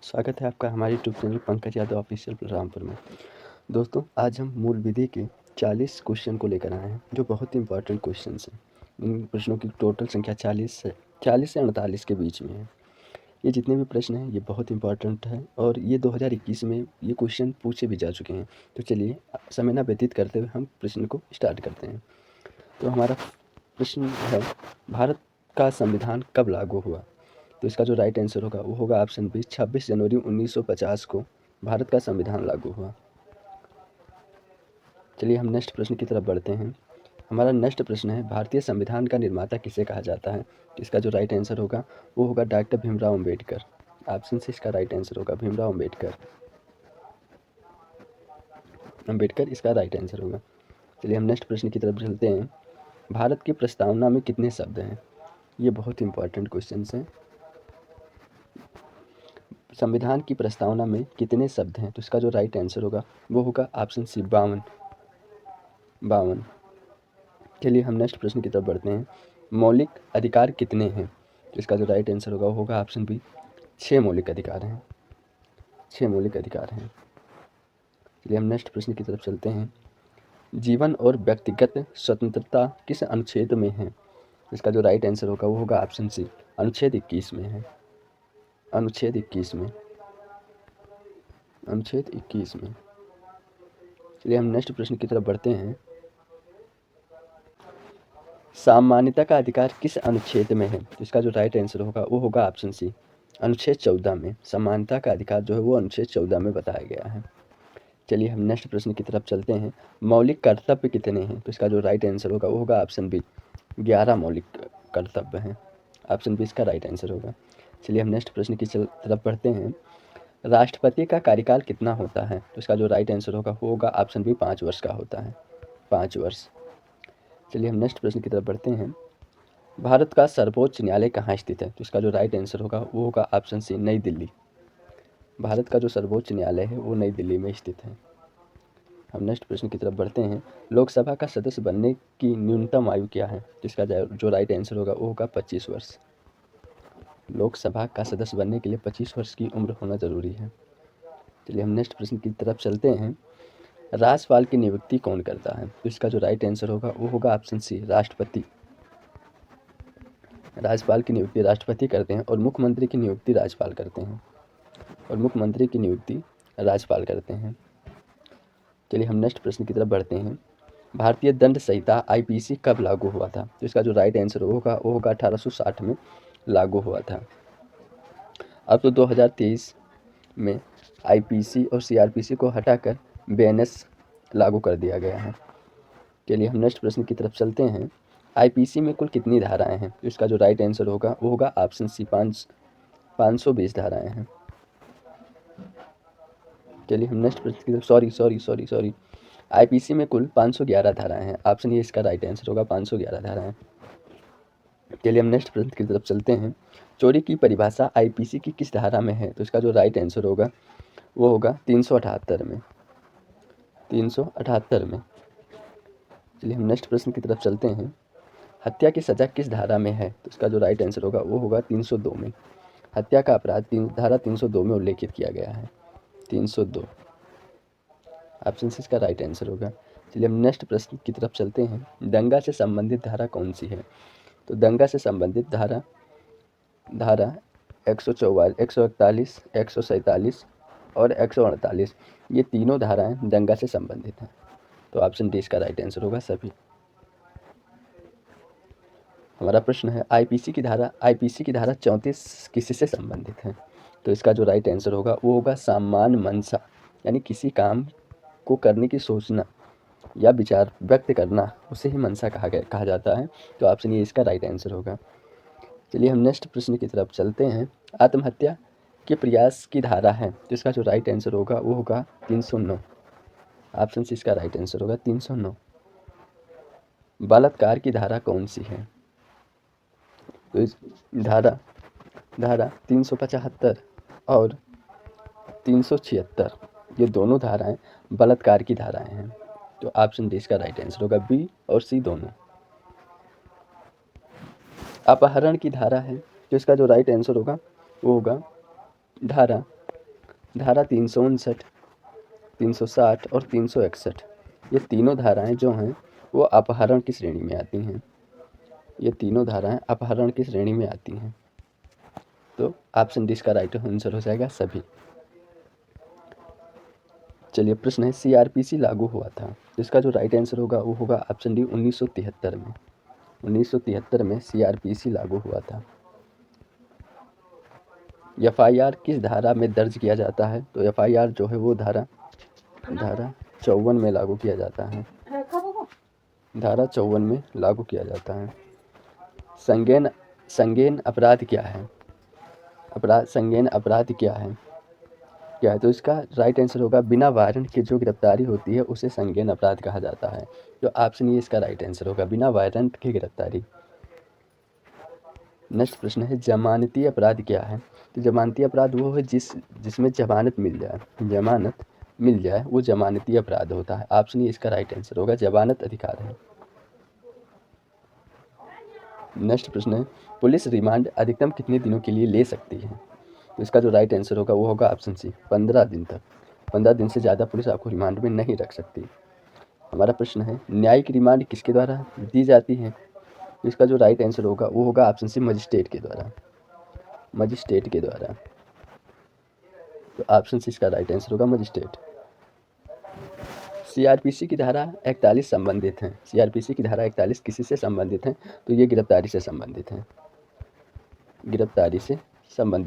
स्वागत है आपका हमारे YouTube channel Pankaj Yadav official platform में। दोस्तों, आज हम मूल विधि के 40 क्वेश्चन को लेकर आए हैं, जो बहुत ही इंपॉर्टेंट क्वेश्चंस हैं। इन प्रश्नों की टोटल संख्या 40 से 48 के बीच में है। ये जितने भी प्रश्न हैं, ये बहुत इंपॉर्टेंट है और ये 2021 में ये क्वेश्चन पूछे भी जा चुके हैं। तो चलिए, समय ना व्यतीत करते हुए हम प्रश्न को स्टार्ट करते हैं। तो हमारा प्रश्न है, भारत का संविधान कब लागू हुआ? तो इसका जो राइट आंसर होगा वो होगा ऑप्शन बी, 26 जनवरी 1950 को भारत का संविधान लागू हुआ। चलिए हम नेक्स्ट प्रश्न की तरफ बढ़ते हैं। हमारा नेक्स्ट प्रश्न है, भारतीय संविधान का निर्माता किसे कहा जाता है? तो इसका जो राइट आंसर होगा वो होगा डॉक्टर भीमराव अम्बेडकर। ऑप्शन से इसका राइट आंसर होगा भीमराव अम्बेडकर। अम्बेडकर इसका राइट आंसर होगा। चलिए हम नेक्स्ट प्रश्न की तरफ चलते हैं। भारत की प्रस्तावना में कितने शब्द हैं? ये बहुत इंपॉर्टेंट क्वेश्चन हैं। संविधान की प्रस्तावना में कितने शब्द हैं? तो इसका जो राइट आंसर होगा वो होगा ऑप्शन सी, 52। चलिए हम नेक्स्ट प्रश्न की तरफ बढ़ते हैं। मौलिक अधिकार कितने हैं? तो इसका जो राइट आंसर होगा वो होगा ऑप्शन बी, 6 मौलिक अधिकार हैं। 6 मौलिक अधिकार हैं। चलिए हम नेक्स्ट प्रश्न की तरफ चलते हैं। जीवन और व्यक्तिगत स्वतंत्रता किस अनुच्छेद में है? इसका जो राइट आंसर होगा वो होगा ऑप्शन सी, अनुच्छेद 21 में है। अनुच्छेद 21 में। अनुच्छेद 21 में। चलिए हम नेक्स्ट प्रश्न की तरफ बढ़ते हैं। सामान्यता का अधिकार किस अनुच्छेद में है? तो इसका जो राइट आंसर होगा वो होगा ऑप्शन सी, अनुच्छेद 14 में। समानता का अधिकार जो है वो अनुच्छेद 14 में बताया गया है। चलिए हम नेक्स्ट प्रश्न की तरफ चलते हैं। मौलिक कर्तव्य कितने हैं? तो इसका जो राइट आंसर होगा वो होगा ऑप्शन बी, 11 मौलिक कर्तव्य हैं। ऑप्शन बी इसका राइट आंसर होगा। चलिए हम नेक्स्ट प्रश्न की तरफ बढ़ते हैं। राष्ट्रपति का कार्यकाल कितना होता है? तो इसका जो राइट आंसर होगा वो होगा ऑप्शन बी, 5 वर्ष का होता है। 5 वर्ष। चलिए हम नेक्स्ट प्रश्न की तरफ बढ़ते हैं। भारत का सर्वोच्च न्यायालय कहाँ स्थित है? तो इसका जो राइट आंसर होगा वो होगा ऑप्शन सी, नई दिल्ली। भारत का जो सर्वोच्च न्यायालय है वो नई दिल्ली में स्थित है। हम नेक्स्ट प्रश्न की तरफ बढ़ते हैं। लोकसभा का सदस्य बनने की न्यूनतम आयु क्या है? तो इसका जो राइट आंसर होगा वो होगा 25 वर्ष। लोकसभा का सदस्य बनने के लिए 25 वर्ष की उम्र होना जरूरी है। चलिए हम नेक्स्ट प्रश्न की तरफ चलते हैं। राज्यपाल की नियुक्ति कौन करता है? तो इसका जो राइट आंसर होगा वो होगा ऑप्शन सी, राष्ट्रपति। राज्यपाल की नियुक्ति राष्ट्रपति करते हैं और मुख्यमंत्री की नियुक्ति राज्यपाल करते हैं। और मुख्यमंत्री की नियुक्ति राज्यपाल करते हैं। चलिए हम नेक्स्ट प्रश्न की तरफ बढ़ते हैं। भारतीय दंड संहिता आईपीसी कब लागू हुआ था? तो इसका जो राइट आंसर होगा वो होगा 1860 में लागू हुआ था। अब तो 2023 में आईपीसी और सीआरपीसी को हटाकर बीएनएस लागू कर दिया गया है। चलिए हम नेक्स्ट प्रश्न की तरफ चलते हैं। आईपीसी में कुल कितनी धाराएं हैं? तो इसका जो राइट आंसर होगा वो होगा ऑप्शन सी, 520 धाराएं हैं। चलिए हम नेक्स्ट प्रश्न की तरफ सॉरी आईपीसी में कुल 511 धाराएं हैं। ऑप्शन ए इसका राइट आंसर होगा, 511 धाराएं। चलिए हम नेक्स्ट प्रश्न की तरफ चलते हैं। चोरी की परिभाषा आईपीसी की किस धारा में है? तो इसका जो राइट आंसर होगा वो होगा 378 में। 378 में। चलिए हम नेक्स्ट प्रश्न की तरफ चलते हैं। हत्या की सज़ा किस धारा में है? तो इसका जो राइट आंसर होगा वो होगा 302 में। हत्या का अपराध धारा 302 में उल्लेखित किया गया है। 302 ऑप्शन सी इसका राइट आंसर होगा। चलिए हम नेक्स्ट प्रश्न की तरफ चलते हैं। दंगा से संबंधित धारा कौन सी है? तो दंगा से संबंधित धारा 144, 141, 147 और 148, ये तीनों धाराएं दंगा से संबंधित हैं। तो ऑप्शन डी इसका राइट आंसर होगा सभी। हमारा प्रश्न है, आईपीसी की धारा 34 किससे संबंधित है? तो इसका जो राइट आंसर होगा वो होगा सामान्य मनसा, यानी किसी काम को करने की सोचना या विचार व्यक्त करना, उसे ही मनसा कहा जाता है। तो ऑप्शन ए इसका राइट आंसर होगा। चलिए हम नेक्स्ट प्रश्न की तरफ चलते हैं। आत्महत्या के प्रयास की धारा है, तो इसका जो राइट आंसर होगा वो होगा 309। ऑप्शन सी इसका राइट आंसर होगा 309। बलात्कार की धारा कौन सी है? तो इस धारा 375 और 376, ये दोनों धाराएं बलात्कार की धाराएं हैं। तो ऑप्शन डी इसका राइट आंसर होगा, बी और सी दोनों। अपहरण की धारा है, तो इसका जो राइट आंसर होगा वो होगा धारा धारा 359, 360 और 361, ये तीनों धाराएं जो हैं वो अपहरण की श्रेणी में आती हैं। ये तीनों धाराएं अपहरण की श्रेणी में आती हैं। तो ऑप्शन डी इसका राइट आंसर हो जाएगा सभी। चलिए प्रश्न है, सीआरपीसी लागू हुआ था, तो इसका जो राइट आंसर होगा वो होगा ऑप्शन डी 1973 में। 1973 में सीआरपीसी लागू हुआ था। एफआईआर किस धारा में दर्ज किया जाता है? तो एफआईआर जो है वो धारा 54 में लागू किया जाता है। धारा 54 में लागू किया जाता है। संज्ञेय अपराध क्या है? संज्ञेय अपराध क्या है? तो इसका राइट आंसर होगा बिना वारंट के जो गिरफ्तारी होती है उसे संज्ञेय अपराध कहा जाता है। तो ऑप्शन ये इसका राइट आंसर होगा, बिना वारंट की गिरफ्तारी। नेक्स्ट प्रश्न है, जमानती अपराध क्या है? तो जमानती अपराध वो है जिसमें जमानत मिल जाए वो जमानती अपराध होता है। ऑप्शन ये इसका राइट आंसर होगा, जमानत अधिकार है। नेक्स्ट प्रश्न है, पुलिस रिमांड अधिकतम कितने दिनों के लिए ले सकती है? तो इसका जो राइट आंसर होगा वो होगा ऑप्शन सी, 15 दिन तक। 15 दिन से ज़्यादा पुलिस आपको रिमांड में नहीं रख सकती। हमारा प्रश्न है, न्यायिक रिमांड किसके द्वारा दी जाती है? तो इसका जो राइट आंसर होगा वो होगा ऑप्शन सी, मजिस्ट्रेट के द्वारा। तो ऑप्शन सी इसका राइट आंसर होगा, मजिस्ट्रेट। सीआरपीसी की धारा 41 संबंधित हैं। सीआरपीसी की धारा 41 किसी से संबंधित हैं? तो ये गिरफ्तारी से संबंधित हैं।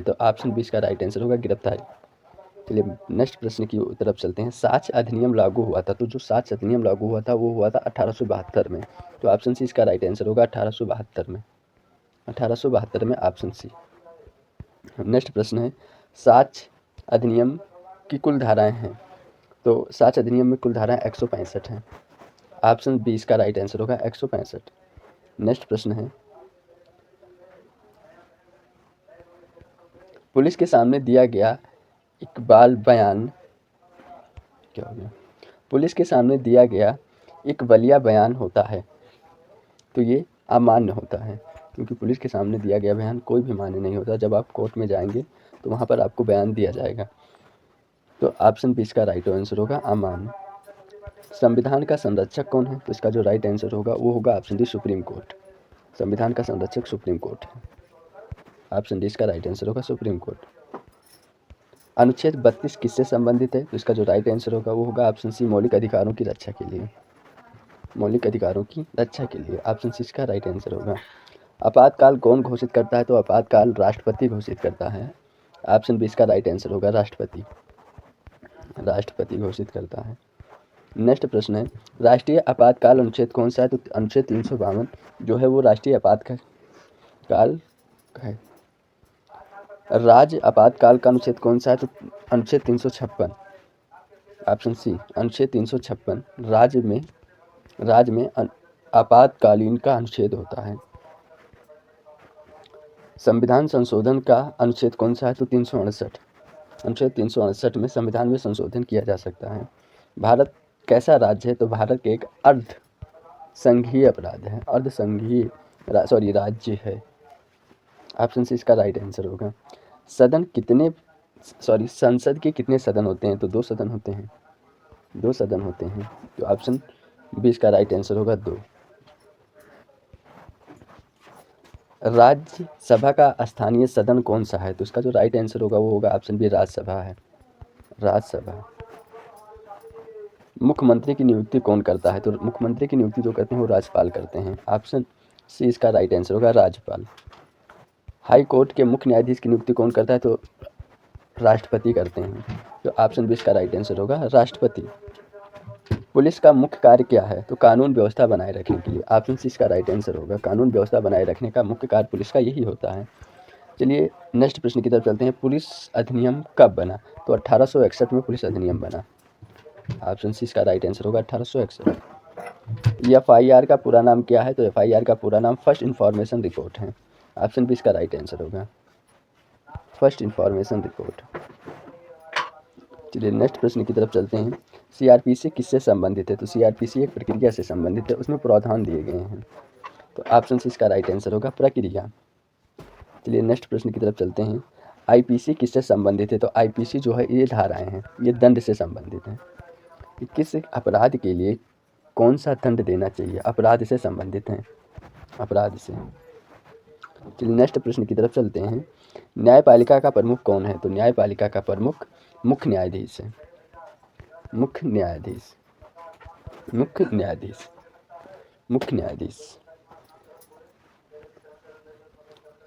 तो ऑप्शन बी इसका राइट आंसर होगा, गिरफ्तारी। चलिए नेक्स्ट प्रश्न की तरफ चलते हैं। साक्ष्य अधिनियम लागू हुआ था, तो जो साक्ष्य अधिनियम लागू हुआ था वो हुआ था 1872 में। तो ऑप्शन सी इसका राइट आंसर होगा, 1872 में ऑप्शन सी। नेक्स्ट प्रश्न है, साक्ष्य अधिनियम की कुल धाराएं हैं? तो साक्ष्य अधिनियम में कुल धाराएं 165 हैं। ऑप्शन बी इसका राइट आंसर होगा, 165। नेक्स्ट प्रश्न है, पुलिस के सामने दिया गया इकबाल बयान क्या हो गया? पुलिस के सामने दिया गया इकबालिया बयान होता है, तो ये अमान्य होता है, क्योंकि पुलिस के सामने दिया गया बयान कोई भी मान्य नहीं होता। जब आप कोर्ट में जाएंगे तो वहाँ पर आपको बयान दिया जाएगा। तो ऑप्शन बी इसका राइट आंसर होगा, अमान्य। संविधान का संरक्षक कौन है? तो इसका जो राइट आंसर होगा वो होगा ऑप्शन डी, सुप्रीम कोर्ट। संविधान का संरक्षक सुप्रीम कोर्ट है। ऑप्शन डी इसका राइट आंसर होगा, सुप्रीम कोर्ट। अनुच्छेद 32 किससे संबंधित है? तो इसका जो राइट आंसर होगा वो होगा ऑप्शन सी, मौलिक अधिकारों की रक्षा के लिए। ऑप्शन सी इसका राइट आंसर होगा। आपातकाल कौन घोषित करता है? तो आपातकाल राष्ट्रपति घोषित करता है। ऑप्शन बी इसका राइट आंसर होगा, राष्ट्रपति घोषित करता है। नेक्स्ट प्रश्न है, राष्ट्रीय आपातकाल अनुच्छेद कौन सा है? तो अनुच्छेद 352 जो है वो राष्ट्रीय आपातकाल है। राज्य आपातकाल का अनुच्छेद कौन सा है? तो अनुच्छेद 356। ऑप्शन सी, अनुच्छेद 356 राज्य में आपातकालीन का अनुच्छेद होता है। संविधान संशोधन का अनुच्छेद कौन सा है? तो 368। अनुच्छेद 368 में संविधान में संशोधन किया जा सकता है। भारत कैसा राज्य है? तो भारत एक अर्ध संघीय राज्य है। ऑप्शन सी इसका राइट आंसर होगा। संसद के कितने सदन होते हैं? तो 2 सदन होते हैं। तो ऑप्शन बी इसका राइट आंसर होगा, 2। राज्यसभा का स्थानीय सदन कौन सा है? तो इसका जो राइट आंसर होगा वो होगा ऑप्शन बी, राज्यसभा है। मुख्यमंत्री की नियुक्ति कौन करता है? तो मुख्यमंत्री की नियुक्ति जो करते हैं वो राज्यपाल करते हैं। ऑप्शन सी इसका राइट आंसर होगा, राज्यपाल। हाई कोर्ट के मुख्य न्यायाधीश की नियुक्ति कौन करता है? तो राष्ट्रपति करते हैं। तो ऑप्शन बी इसका राइट आंसर होगा, राष्ट्रपति। पुलिस का मुख्य कार्य क्या है? तो कानून व्यवस्था बनाए रखने के लिए। ऑप्शन सी इसका राइट आंसर होगा, कानून व्यवस्था बनाए रखने का मुख्य कार्य पुलिस का यही होता है। चलिए नेक्स्ट प्रश्न की तरफ चलते हैं। पुलिस अधिनियम कब बना? तो 1861 में पुलिस अधिनियम बना। ऑप्शन सी इसका राइट आंसर होगा, 1861। एफआईआर का पूरा नाम क्या है? तो एफआईआर का पूरा नाम फर्स्ट इन्फॉर्मेशन रिपोर्ट है। ऑप्शन बी इसका राइट आंसर होगा, फर्स्ट इन्फॉर्मेशन रिपोर्ट। चलिए नेक्स्ट प्रश्न की तरफ चलते हैं। सीआरपीसी किससे संबंधित है? तो सीआरपीसी एक प्रक्रिया से संबंधित है, उसमें प्रावधान दिए गए हैं। तो ऑप्शन सी इसका राइट आंसर होगा, प्रक्रिया। चलिए नेक्स्ट प्रश्न की तरफ चलते हैं। आईपीसी किससे संबंधित है? तो आईपीसी जो है ये धाराएं हैं, ये दंड से संबंधित हैं। किस अपराध के लिए कौन सा दंड देना चाहिए? अपराध से संबंधित हैं, अपराध से। चलिए नेक्स्ट प्रश्न की तरफ चलते हैं। न्यायपालिका का प्रमुख कौन है? तो न्यायपालिका का प्रमुख मुख्य न्यायाधीश है। मुख्य न्यायाधीश, मुख्य न्यायाधीश, मुख्य न्यायाधीश।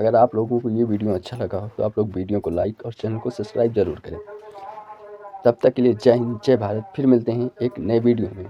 अगर आप लोगों को ये वीडियो अच्छा लगा हो तो आप लोग वीडियो को लाइक और चैनल को सब्सक्राइब जरूर करें। तब तक के लिए जय हिंद, जय भारत। फिर मिलते हैं एक नए वीडियो में।